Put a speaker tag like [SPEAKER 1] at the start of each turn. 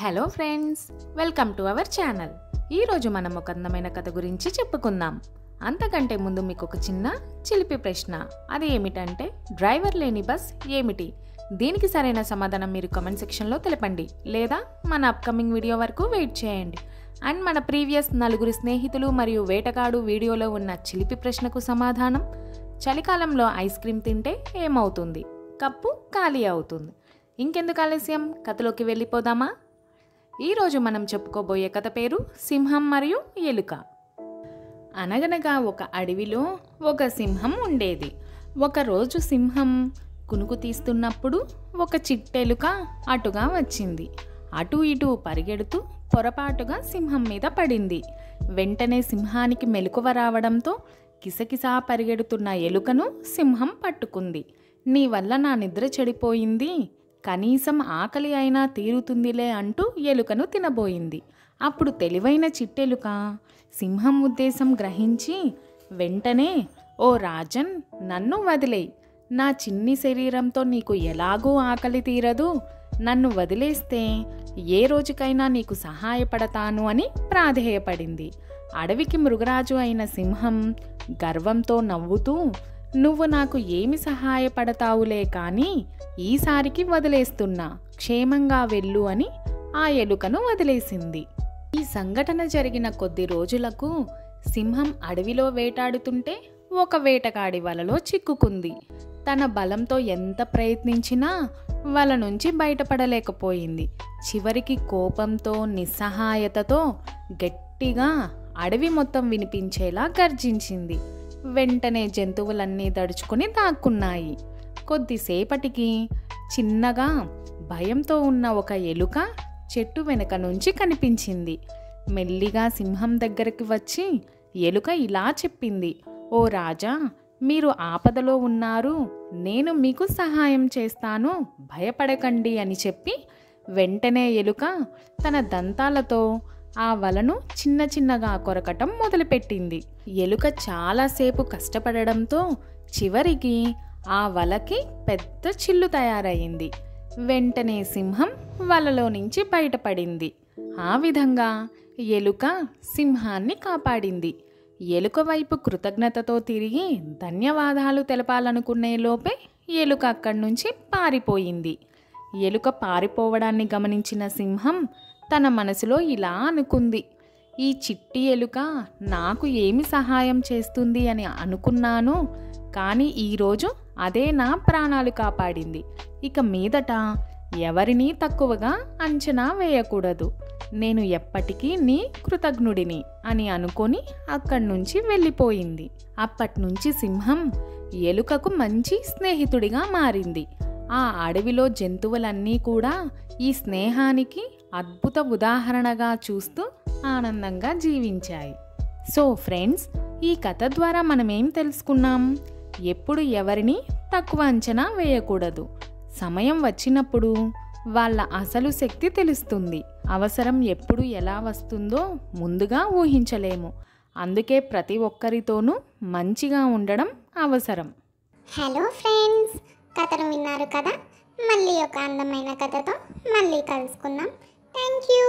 [SPEAKER 1] Hello friends, welcome to our channel. ఈరోజు మనం ఒక అందమైన కథ గురించి చెప్పుకుందాం. అంతకంటే ముందు మీకు ఒక చిన్న చిలిపి ప్రశ్న. అది ఏమిటంటే, డ్రైవర్ లేని బస్ ఏమిటి? దీనికి సరైన సమాధానం మీరు కామెంట్ సెక్షన్లో తెలపండి, లేదా మన అప్కమింగ్ వీడియో వరకు వెయిట్ చేయండి. అండ్ మన ప్రీవియస్ 4 స్నేహితులు మరియు వేటగాడు వీడియోలో ఉన్న చిలిపి ప్రశ్నకు సమాధానం: చలికాలంలో ఐస్ క్రీమ్ తింటే ఏమవుతుంది? కప్పు ఖాళీ అవుతుంది. ఇంకెందుకు ఆలస్యం, కథలోకి వెళ్ళిపోదామా? ఈరోజు మనం చెప్పుకోబోయే కథ పేరు సింహం మరియు ఎలుక. అనగనగా ఒక అడవిలో ఒక సింహం ఉండేది. ఒకరోజు సింహం కునుకు తీస్తున్నప్పుడు ఒక చిట్టెలుక అటుగా వచ్చింది. అటు ఇటు పరిగెడుతూ పొరపాటుగా సింహం మీద పడింది. వెంటనే సింహానికి మెలకువ రావడంతో కిసకిసా పరిగెడుతున్న ఎలుకను సింహం పట్టుకుంది. నీ వల్ల నా నిద్ర చెడిపోయింది, కనీసం ఆకలి అయినా తీరుతుందిలే అంటూ ఎలుకను తినబోయింది. అప్పుడు తెలివైన చిట్టెలుక సింహం ఉద్దేశం గ్రహించి వెంటనే, ఓ రాజన్, నన్ను వదిలేయ్. నా చిన్ని శరీరంతో నీకు ఎలాగూ ఆకలి తీరదు. నన్ను వదిలేస్తే ఏ రోజుకైనా నీకు సహాయపడతాను అని ప్రాధేయపడింది. అడవికి మృగరాజు అయిన సింహం గర్వంతో నవ్వుతూ, నువ్వు నాకు ఏమి సహాయపడతావులే కానీ ఈసారికి వదిలేస్తున్నా, క్షేమంగా వెళ్ళు అని ఆ ఎలుకను వదిలేసింది. ఈ సంఘటన జరిగిన కొద్ది రోజులకు సింహం అడవిలో వేటాడుతుంటే ఒక వేటగాడి వలలో చిక్కుకుంది. తన బలంతో ఎంత ప్రయత్నించినా వల నుంచి బయటపడలేకపోయింది. చివరికి కోపంతో, నిస్సహాయతతో గట్టిగా అడవి మొత్తం వినిపించేలా గర్జించింది. వెంటనే జంతువులన్నీ దడుచుకుని దాక్కున్నాయి. కొద్దిసేపటికి చిన్నగా భయంతో ఉన్న ఒక ఎలుక చెట్టు వెనుక నుంచి కనిపించింది. మెల్లిగా సింహం దగ్గరికి వచ్చి ఎలుక ఇలా చెప్పింది: ఓ రాజా, మీరు ఆపదలో ఉన్నారు, నేను మీకు సహాయం చేస్తాను, భయపడకండి అని చెప్పి వెంటనే ఎలుక తన దంతాలతో ఆ వలను చిన్న చిన్నగా కొరకటం మొదలుపెట్టింది. ఎలుక చాలాసేపు కష్టపడడంతో చివరికి ఆ వలకి పెద్ద చిల్లు తయారయింది. వెంటనే సింహం వలలో నుంచి బయటపడింది. ఆ విధంగా ఎలుక సింహాన్ని కాపాడింది. ఎలుక వైపు కృతజ్ఞతతో తిరిగి ధన్యవాదాలు తెలపాలనుకునే లోపే ఎలుక అక్కడి నుంచి పారిపోయింది. ఎలుక పారిపోవడాన్ని గమనించిన సింహం తన మనసులో ఇలా అనుకుంది: ఈ చిట్టి ఎలుక నాకు ఏమి సహాయం చేస్తుంది అని అనుకున్నాను, కానీ ఈరోజు అదే నా ప్రాణాలు కాపాడింది. ఇక మీదట ఎవరినీ తక్కువగా అంచనా వేయకూడదు. నేను ఎప్పటికీ నీ కృతజ్ఞుడిని అని అనుకొని అక్కడి నుంచి వెళ్ళిపోయింది. అప్పట్నుంచి సింహం ఎలుకకు మంచి స్నేహితుడిగా మారింది. ఆ అడవిలో జంతువులన్నీ కూడా ఈ స్నేహానికి అద్భుత ఉదాహరణగా చూస్తూ ఆనందంగా జీవించాయి. సో ఫ్రెండ్స్, ఈ కథ ద్వారా మనం ఏం తెలుసుకున్నాం? ఎప్పుడు ఎవరిని తక్కువ అంచనా వేయకూడదు. సమయం వచ్చినప్పుడు వాళ్ళ అసలు శక్తి తెలుస్తుంది. అవసరం ఎప్పుడు ఎలా వస్తుందో ముందుగా ఊహించలేము. అందుకే ప్రతి ఒక్కరితోనూ మంచిగా ఉండడం అవసరం.
[SPEAKER 2] హలో ఫ్రెండ్స్, కథను విన్నారు కదా? మళ్ళీ ఒక అందమైన కథతో మళ్ళీ కలుసుకుందాం. Thank you.